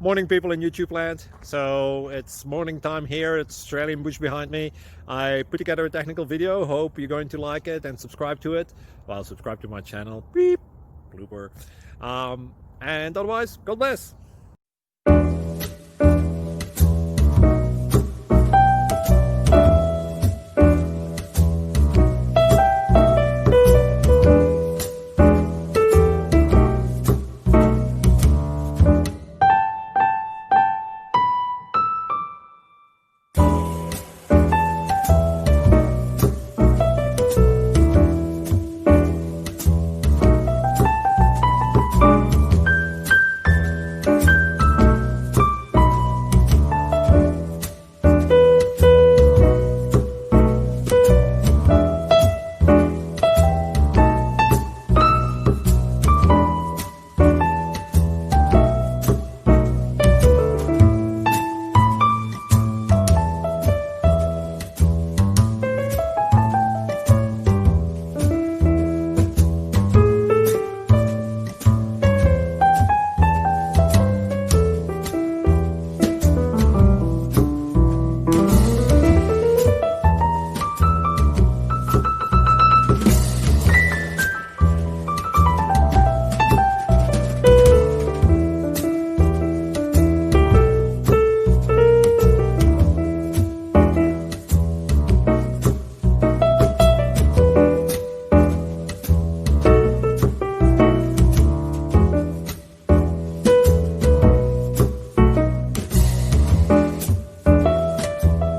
Morning, people in YouTube land. So it's morning time here. It's Australian bush behind me. I put together a technical video. Hope you're going to like it and subscribe to it. Well, subscribe to my channel. Beep, blooper. And otherwise, God bless.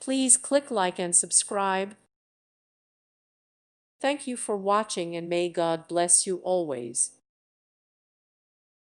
Please click like and subscribe. Thank you for watching and may God bless you always.